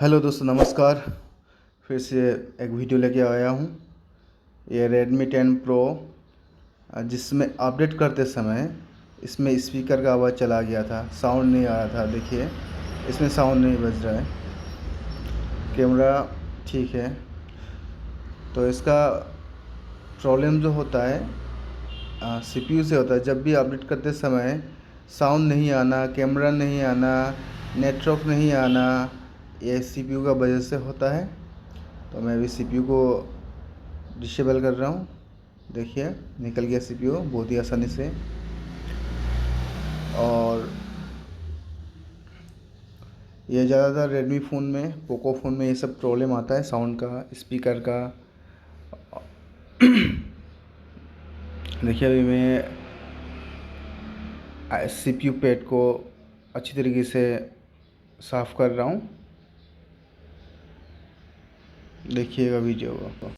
Hello दोस्तों, नमस्कार। फिर से एक वीडियो लेके आया हूँ। ये Redmi 10 Pro जिसमें अपडेट करते समय इसमें स्पीकर का आवाज़ चला गया था, साउंड नहीं आ रहा था। देखिए, इसमें साउंड नहीं बज रहा है। कैमरा ठीक है। तो इसका प्रॉब्लम जो होता है CPU से होता है। जब भी अपडेट करते समय साउंड नहीं आना, कैमरा नहीं आना, नेटवर्क नहीं आना, ये CPU का वजह से होता है। तो मैं अभी CPU को डिसेबल कर रहा हूँ। देखिए, निकल गया CPU बहुत ही आसानी से। और ये ज़्यादातर रेडमी फ़ोन में, पोको फ़ोन में ये सब प्रॉब्लम आता है, साउंड का, स्पीकर का। देखिए, अभी मैं CPU पैड को अच्छी तरीके से साफ़ कर रहा हूँ। देखिएगा वीडियो को।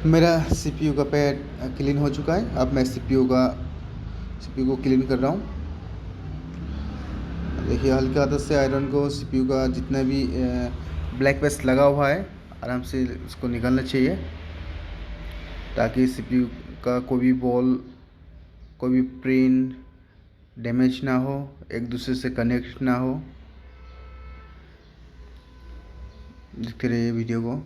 मेरा CPU का पैड क्लीन हो चुका है। अब मैं CPU को क्लीन कर रहा हूँ। देखिए, हल्के हाथों से आयरन को CPU का जितना भी ब्लैक पेस्ट लगा हुआ है आराम से उसको निकालना चाहिए, ताकि CPU का कोई भी बॉल, कोई भी पिन डैमेज ना हो, एक दूसरे से कनेक्ट ना हो। देखते रहिए वीडियो को।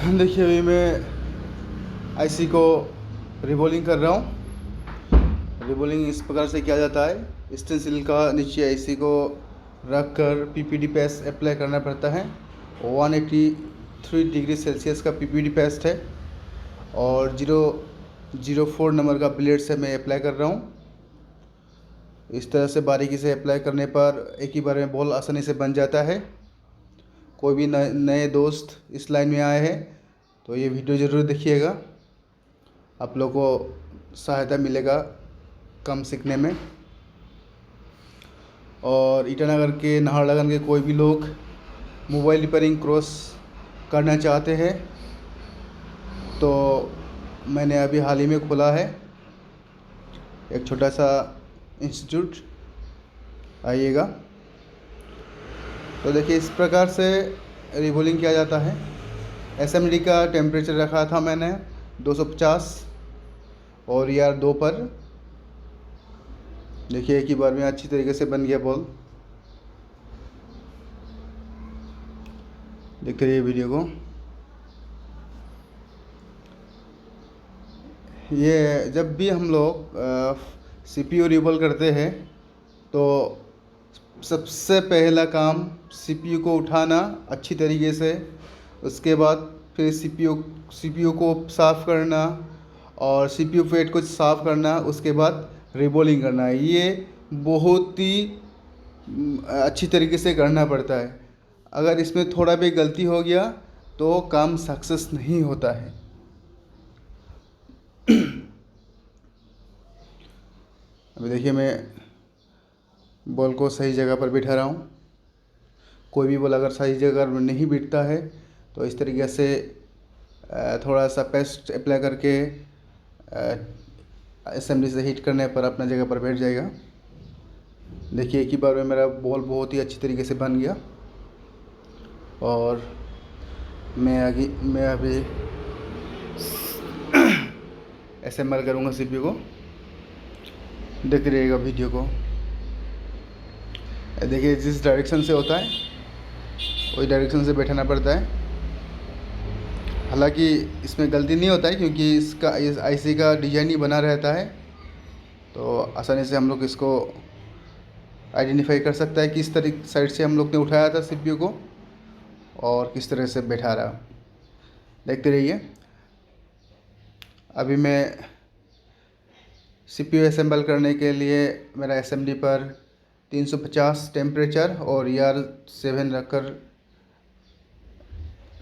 देखिए, अभी मैं IC को रिबोलिंग कर रहा हूँ। रिबोलिंग इस प्रकार से किया जाता है। स्टेंसिल का नीचे IC को रख कर PPD पेस्ट अप्लाई करना पड़ता है। 183 डिग्री सेल्सियस का PPD पेस्ट है और 004 नंबर का ब्लेड से मैं अप्लाई कर रहा हूँ। इस तरह से बारीकी से अप्लाई करने पर एक ही बार में बॉल आसानी से बन जाता है। कोई भी नए दोस्त इस लाइन में आए हैं तो ये वीडियो ज़रूर देखिएगा, आप लोग को सहायता मिलेगा काम सीखने में। और ईटानगर के नाहरलगुन के कोई भी लोग मोबाइल रिपेयरिंग कोर्स करना चाहते हैं तो मैंने अभी हाल ही में खोला है एक छोटा सा इंस्टीट्यूट, आइएगा। तो देखिए इस प्रकार से रिबोलिंग किया जाता है। एसएमडी का टेम्परेचर रखा था मैंने 250 और यार 2 पर। देखिए एक ही बार में अच्छी तरीके से बन गया बॉल। देखते रहिए वीडियो को। ये जब भी हम लोग सीपीयू रिबोल करते हैं तो सबसे पहला काम सीपीयू को उठाना अच्छी तरीके से, उसके बाद फिर सीपीयू को साफ़ करना और सीपीयू पेड को साफ़ करना, उसके बाद रिबोलिंग करना। ये बहुत ही अच्छी तरीके से करना पड़ता है। अगर इसमें थोड़ा भी गलती हो गया तो काम सक्सेस नहीं होता है। अभी देखिए मैं बॉल को सही जगह पर बिठा रहा हूँ। कोई भी बॉल अगर सही जगह पर नहीं बिठता है तो इस तरीके से थोड़ा सा पेस्ट अप्लाई करके असेंबली से हीट करने पर अपना जगह पर बैठ जाएगा। देखिए एक ही बार में मेरा बॉल बहुत ही अच्छी तरीके से बन गया। और मैं अभी असेंबल करूँगा सीपीयू को। देखते रहिएगा वीडियो को। देखिए जिस डायरेक्शन से होता है वही डायरेक्शन से बैठाना पड़ता है। हालांकि इसमें गलती नहीं होता है क्योंकि इस आईसी का डिजाइन ही बना रहता है, तो आसानी से हम लोग इसको आइडेंटिफाई कर सकता है किस तरीके साइड से हम लोग ने उठाया था सीपीयू को और किस तरह से बैठा रहा। देखते रहिए। अभी मैं सीपीयू असेंबल करने के लिए मेरा एसएमडी पर 350 टेम्परेचर और ER 7 रखकर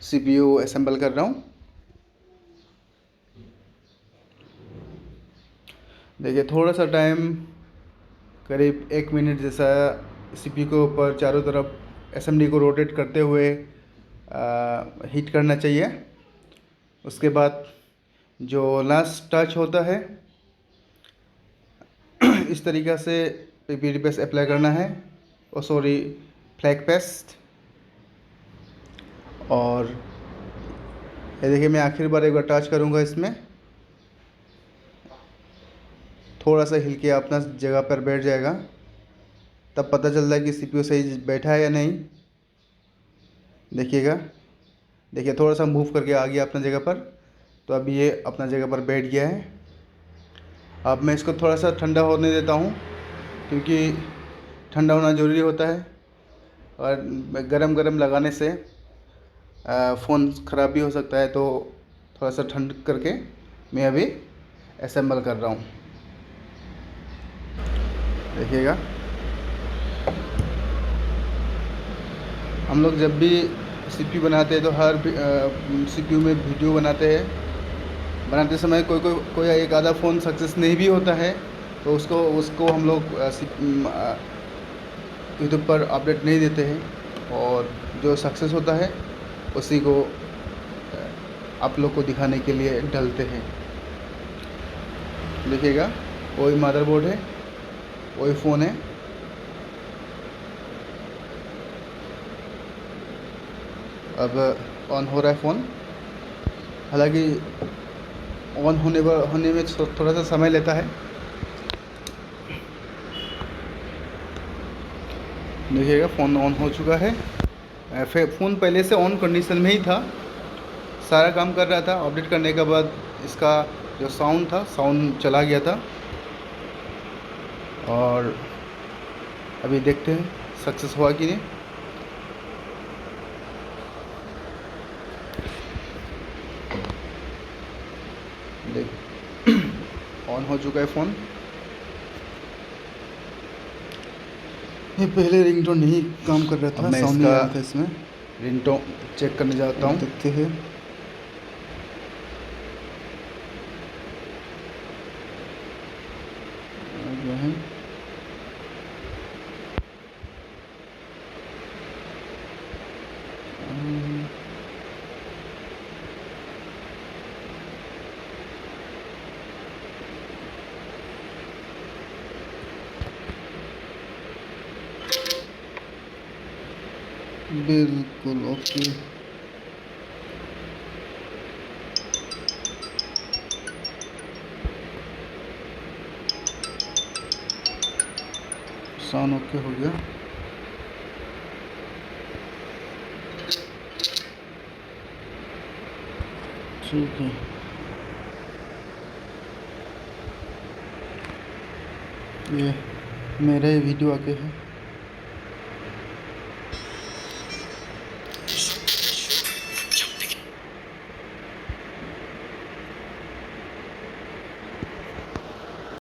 सीपीयू असेंबल कर रहा हूँ। देखिए थोड़ा सा टाइम करीब 1 मिनट जैसा सीपीयू के ऊपर चारों तरफ एसएमडी को रोटेट करते हुए हीट करना चाहिए। उसके बाद जो लास्ट टच होता है इस तरीक़ा से पीपीडी पेस्ट अप्लाई करना है, फ्लैग पेस्ट। और ये देखिए मैं आखिरी बार एक बार टच करूँगा, इसमें थोड़ा सा हिल के अपना जगह पर बैठ जाएगा, तब पता चलता है कि सीपीयू सही बैठा है या नहीं। देखिएगा, देखिए थोड़ा सा मूव करके आ गया अपना जगह पर, तो अभी ये अपना जगह पर बैठ गया है। अब मैं इसको थोड़ा सा ठंडा होने देता हूँ क्योंकि ठंडा होना ज़रूरी होता है और गरम लगाने से फ़ोन ख़राब भी हो सकता है। तो थोड़ा सा ठंड करके मैं अभी असेंबल कर रहा हूँ। देखिएगा, हम लोग जब भी सीपीयू बनाते हैं तो हर सीपीयू में वीडियो बनाते समय कोई एक आधा फ़ोन सक्सेस नहीं भी होता है, तो उसको हम लोग यूट्यूब पर अपडेट नहीं देते हैं और जो सक्सेस होता है उसी को आप लोग को दिखाने के लिए डालते हैं। देखिएगा, वही मदरबोर्ड है, वही फ़ोन है। अब ऑन हो रहा है फ़ोन। हालांकि ऑन होने में थोड़ा सा समय लेता है। देखिएगा फ़ोन ऑन हो चुका है। फ़ोन पहले से ऑन कंडीशन में ही था, सारा काम कर रहा था। अपडेट करने के बाद इसका जो साउंड था, साउंड चला गया था। और अभी देखते हैं सक्सेस हुआ कि नहीं। देख ऑन हो चुका है फ़ोन। ये पहले रिंगटोन नहीं काम कर रहा अब था, मैं साउंड नहीं आ इसका रहा था इसमें। रिंगटोन चेक करने जाता हूँ। देखते हैं। आ गया है। बिल्कुल ओके। साउंड ओके हो गया। ठीक है, ये मेरा वीडियो आगे है।